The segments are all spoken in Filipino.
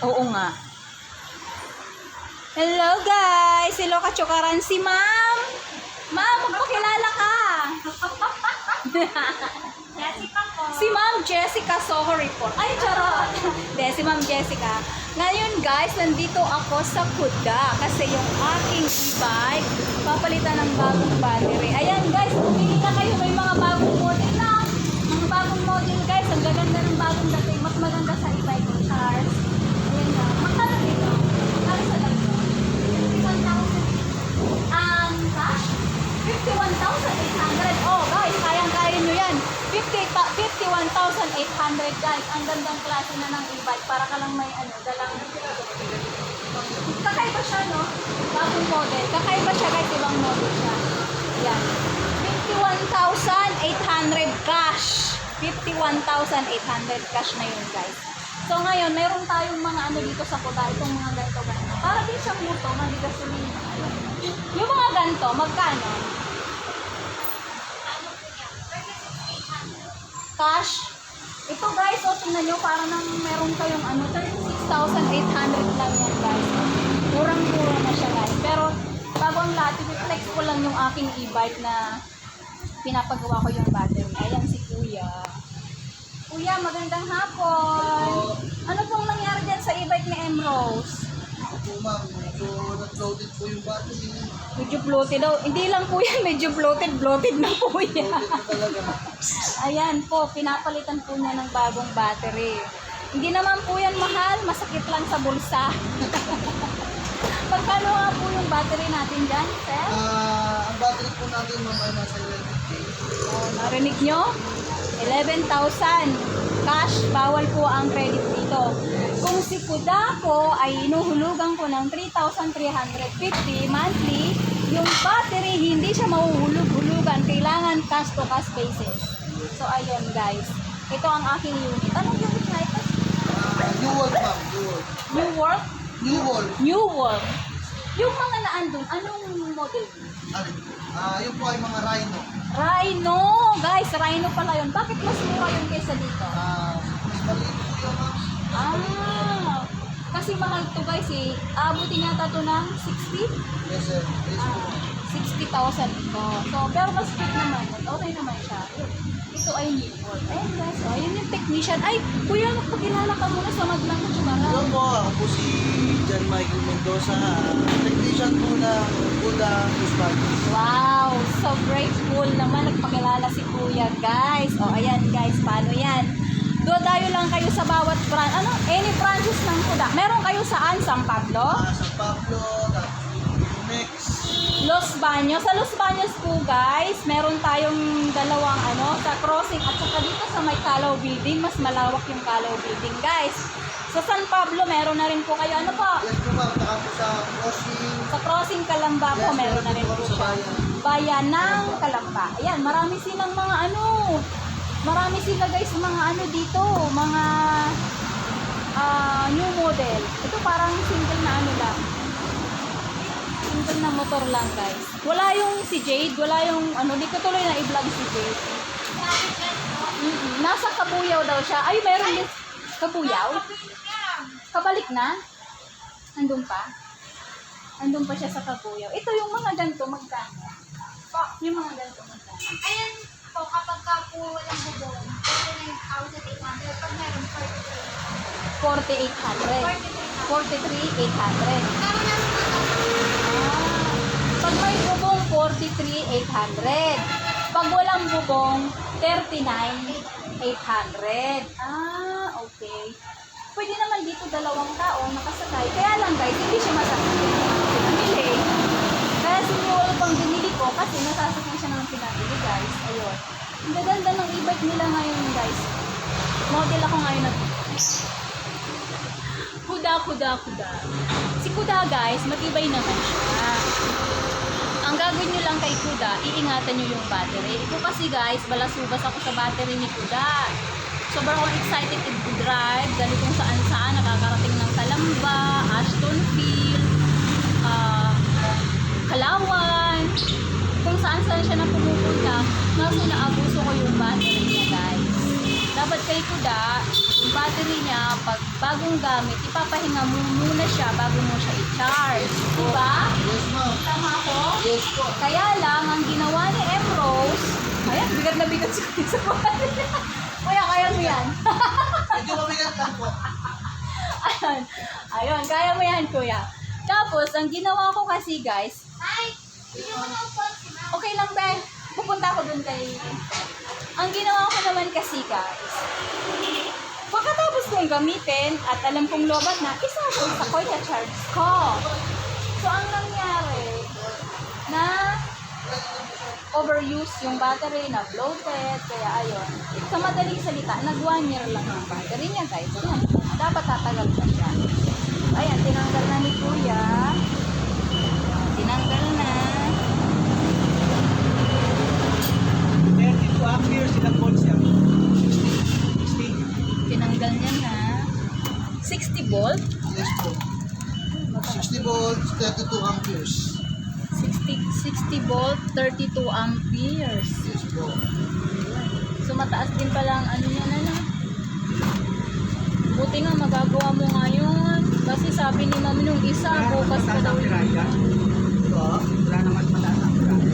Oo nga. Hello guys! Hello kachukaran si Ma'am! Ma'am, magpakilala ka! Jessica po. Si Ma'am Jessica Soho Report. Ay, charot! Hindi, si Ma'am Jessica. Ngayon guys, nandito ako sa Kuda kasi yung aking e-bike papalitan ng bagong battery. Ayan guys, pumili na kayo. May mga bagong model na. Mga bagong model guys. Ang gaganda ng bagong dating. Mas maganda sa e-bike ko. Charles. Ayan na. Magkano dito? Magkano sa dito? 51,000. Ang cash? 51,800. Oh guys, kayang-kaya nyo yan. 51,800 guys. Ang gandang klase na ng e-bike. Para ka lang may dalang. Kakaiba siya, no? Bagong model. Kakaiba siya guys. Ibang model siya. Yan. 51,800 cash. 51,800 cash na yun guys. So ngayon, mayroon tayong mga dito sa Kuda. Itong mga ganito. Para din siyang muto. Maligasolina. Yung mga ganito, magkano? Cash. Ito guys, tingnan nyo, para nang meron kayong 36,800 lang yan guys. Murang-mura na siya guys. Pero, bago ang lahat, i-flex ko lang yung aking e-bike na pinapagawa ko yung battery. Ayan si Kuya. Kuya, magandang hapon. Ano pong nangyari dyan sa e-bike ni Emrose? Ako po ma'am, medyo nag-loaded po yung battery. Medyo bloated daw. Hindi lang po yan, medyo bloated na po yan. Loaded po talaga. Ayan po, pinapalitan po niya ng bagong battery. Hindi naman po yan mahal, masakit lang sa bulsa. Pagkano nga po yung battery natin dyan, sir? Ang battery po natin ma'am ay nasa 11K. Oh, narinig nyo? 11,000. Cash, bawal po ang credit dito. Kung si Kuda ko ay inuhulugan ko ng 3,350 monthly, yung battery hindi siya mahuhulog-hulugan. Kailangan cash to cash basis. So, ayun guys. Ito ang aking unit. Anong unit na ito? New World ma'am, New World. New World? New World. New World. Yung mga naandun, anong model? Yung po ay mga Rhino. Rhino! Guys, Rhino pala yun. Bakit mas mura yun kaysa dito? Mas maliit po yun ma'am. Kasi mahal to guys eh. Abutin yata to ng 60? Yes sir. Yes po. 60,000 ito. So, pero mas fit naman. Okay naman siya. Ito ay New World. Ayun guys, yun yung technician. Ay, kuya, magpakilala ka muna sa Madlang Kachukaran. Hello po, ako po si John Michael Mendoza. Technician po ng Kuda Hispanic. Wow, so grateful naman nagpakilala si Kuya, guys. Ayan guys, paano yan? Dodayo lang kayo sa bawat branch. Any branches ng Kuda. Meron kayo saan? San Pablo? San Pablo, next. Los Baños. Sa Los Baños po guys, meron tayong dalawang sa crossing at saka dito sa may Calaw Building. Mas malawak yung Calaw Building guys. Sa San Pablo, meron na rin po kayo. Ano po? Yes po ma'am, taka po sa crossing. Sa crossing Kalamba po, meron na rin po siya. Bayan ng Kalamba. Ayan, marami silang mga marami sila guys, mga dito, mga new model. Ito parang single na lang. Single na motor lang guys. Wala yung si Jade, wala yung di ko tuloy na i-vlog si Jade. Nasa Kabuyaw daw siya. Ay, meron din Kabuyaw? Kabalik na? Andun pa? Andun pa siya sa Kabuyaw. Ito yung mga ganito, magkano? Yung mga ganito, magkano? Ayan po, kapag ka po walang bubong, 49,800. Pag meron, 4,800. 43,800. Pero nasa Pag may bubong, 43,800. Pag walang bubong, 39,800. Okay. Pwede naman dito dalawang tao nakasakay. Kaya lang guys, hindi siya masakay. Pinamili. Kaya sinuwal pang binili ko kasi nasasakay siya ng pinamili guys. Ayun. Ang gaganda ng e-bike nila ngayon guys. Model ako ngayon na Kuda. Si Kuda guys, matibay naman siya. Ang gagawin nyo lang kay Kuda, iingatan nyo yung battery. Ito kasi guys, balasubas ako sa battery ni Kuda. Sobrang ako excited to drive. Dahil kung saan-saan, nakakarating ng Kalamba, Ashtonfield, Kalawan. Kung saan-saan siya na pumupunta, nasa naabuso ko yung battery niya. kay Kuda, yung battery niya, pag bagong gamit, ipapahinga mo muna siya bago mo siya i-charge. Diba? Yes, ma'am. Tama ko? Yes po. Kaya lang, ang ginawa ni M. Rose, ayan, bigat na bigat si Kuya sa battery niya. Kuya, kaya mo yan. Medyo mabigat lang po. Ayun, ayun, kaya mo yan, Kuya. Tapos, ang ginawa ko kasi, guys, Ay, hindi mo na upon si ma'am. okay lang, be. Pupunta ako dun kay... Ang ginawa ko naman kasi, guys, pagkatapos kong gamitin at alam kong lobat na, isasol sa Kuya charge ko. So, ang nangyari, na overuse yung battery, na bloated, kaya ayun. Sa madaling salita, nag 1 year lang yung battery niya, guys. Ayan, dapat tatagal pa siya. Ayan, tinanggal na ni Kuya. Tinanggal na. 32 amperes ilang volts yan? 16. Tinanggal niya na. 60 volt? Yes po. 60 volts, 32 amperes. 60 volt, 32 amperes. Yes po. So, mataas din pala ang ano niya na na. Buti nga magagawa mo ngayon. Kasi sabi ni mami nung isa, bukas pa daw. Diba? Wala na mas mataas ang piraya.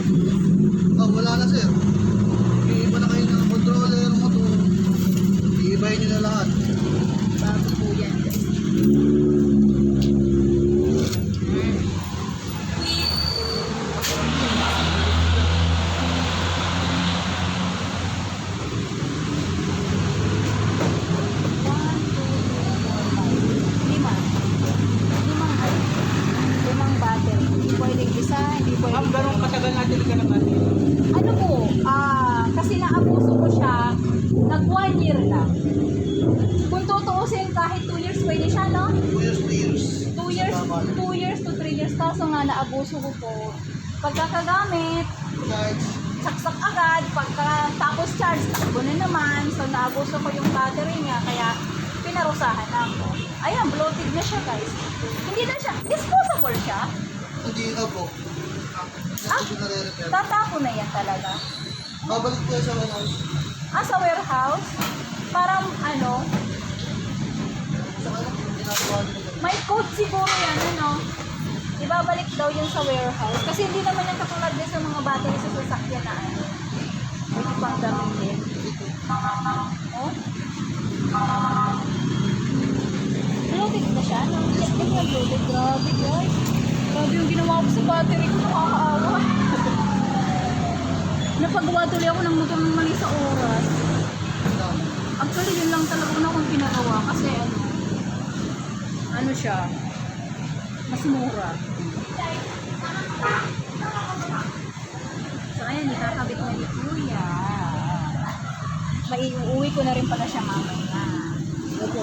Oh, wala na sir. Iiba na kayo ng controller mo to. Iibahin nyo na lahat. Bago po yan. Limang battery. Hindi pwedeng isa, hindi Ma'am, pwedeng ganun katagal natin ka naman. ano po, kasi naabuso ko siya, nag 1 year lang. Kung tutuusin, kahit 2 years pwede siya, no? 2 years, 3 years. 2 years, 2 years to 3 years. Kaso nga, naabuso ko po. Pagkakagamit, Guys, saksak agad. Tapos charge, takbo na naman. So, naabuso ko yung battery niya, kaya pinarusahan na ako. Ayan, bloated na siya, guys. Hindi na siya, disposable siya. hindi na po. Ah, Hindi na re-repair. Tatapo na yan talaga. Babalik po sa warehouse. Sa warehouse, parang ano, Sa kanya, ginagawa nyo na. may code siguro yan, ano? Ibabalik daw yun sa warehouse. Kasi hindi naman yan katulad din sa mga battery sa sasakyan na ano. Pwede pang gamitin. Oh? Bloated na siya, no? Check na niya, bloated. Grabe, guys. Grabe yung ginawa ko sa battery ko. Nakakaawa. Napagawa tuloy ako ng motor ng mali sa oras. Actually, yun lang talaga na akong pinagawa. Kasi ano siya, mas mura. So, ayan, ikakabit na ni Kuya. Maiuwi ko na rin pala siya mamaya. Opo.